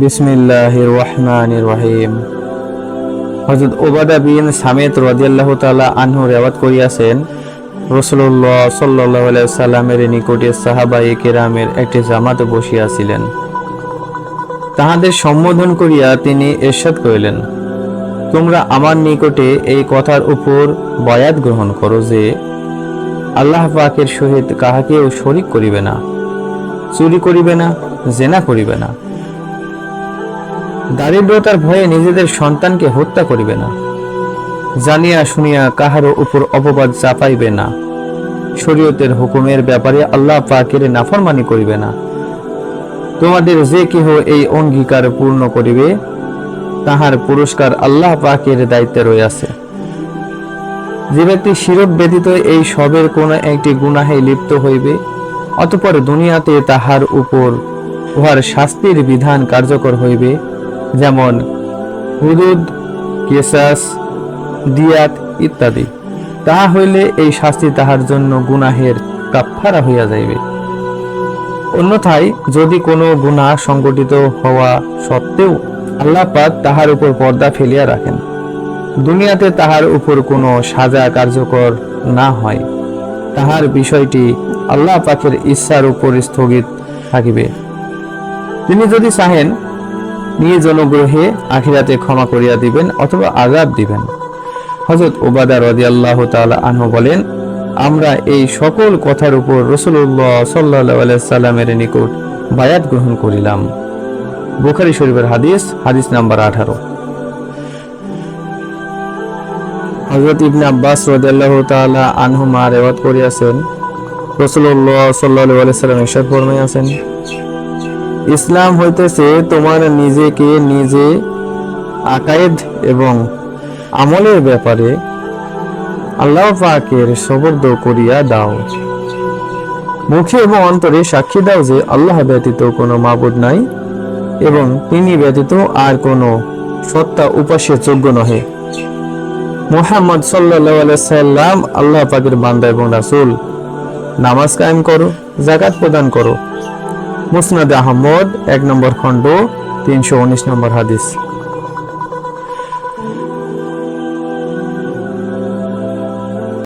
বিসমিল্লাহির রহমানির রহিম। হযরত উবাদা বিন সামিত রাদিয়াল্লাহু তাআলা আনহু রিওয়ায়াত করিয়াছেন, রাসূলুল্লাহ সাল্লাল্লাহু আলাইহি ওয়াসাল্লামের নিকটে সাহাবায়ে কেরামের একটি জামাতে বসিয়াছিলেন। তাহাদের সম্বোধন করিয়া তিনি ইরশাদ করিলেন, তোমরা আমার নিকটে এই কথার উপর বায়াত গ্রহণ করো যে আল্লাহ পাকের সহিত কাহাকেও শরীক করিবে না, চুরি করিবে না, জেনা করিবে না, দারিদ্রতার ভয়ে নিজেদের সন্তানকে হত্যা করিবে না, জানিয়া শুনিয়া কাহারও উপর অপবাদ চাপাইবে না, শরীয়তের হুকুমের ব্যাপারে আল্লাহ পাকের নাফরমানি করিবে না। তোমাদের যে কেহ এই অঙ্গীকার পূর্ণ করিবে তাহার পুরস্কার আল্লাহ পাকের দায়িত্বে রইয়াছে। যে ব্যক্তি শিরক ব্যতীত এই সবের কোন একটি গুনাহে লিপ্ত হইবে, অতঃপর দুনিয়াতে তাহার উপর উহার শাস্তির বিধান কার্যকর হইবে, যেমন হুদুদ, কিসাস, দিয়াত ইত্যাদি, তাহা হইলে এই শাস্তি তাহার জন্য গুনাহের কাফফারা হইয়া যাইবে। অন্যথায় যদি কোনো গুনাহ সংগঠিত হওয়া সত্ত্বেও আল্লাহ পাক তাহার উপর পর্দা ফেলিয়া রাখেন, দুনিয়াতে তাহার উপর কোনো সাজা কার্যকর না হয়, তাহার বিষয়টি আল্লাহ পাকের ইচ্ছার উপর স্থগিত থাকিবে। তিনি যদি চাহেন নিজ অনুগ্রহে আখিরাতে ক্ষমা করিয়া দিবেন অথবা আযাব দিবেন। হযরত উবাদা রাদিয়াল্লাহু তাআলা আনহু বলেন, আমরা এই সকল কথার উপর রাসূলুল্লাহ সাল্লাল্লাহু আলাইহি সাল্লামের নিকট বায়াত গ্রহণ করিলাম। বুখারী শরীফের হাদিস, হাদিস নাম্বার 18। হযরত ইবনে আব্বাস রাদিয়াল্লাহু তাআলা আনহুমা রিওয়ায়াত করিয়াছেন, রাসূলুল্লাহ সাল্লাল্লাহু আলাইহি সাল্লাম ইরশাদ ফরমাইয়াছেন, ইসলাম হইতেছে তোমার নিজেকে নিজে আকায়েদ এবং আমলের ব্যাপারে আল্লাহ পাকের সুবর্দ করিয়া দাও। মুখে এবং অন্তরে সাক্ষী দাও যে আল্লাহ ব্যতীত কোনো মাবুদ নাই এবং তিনি ব্যতীত আর কোনো সত্তা উপাস্যের যোগ্য নহে। মুহাম্মদ সাল্লাল্লাহু আলাইহি সাল্লাম আল্লাহ পাকের বান্দা এবং রাসূল। নামাজ কায়েম করো, যাকাত প্রদান করো। মুসনাদে আহমদ 1 নম্বর খণ্ড 319 নম্বর হাদিস।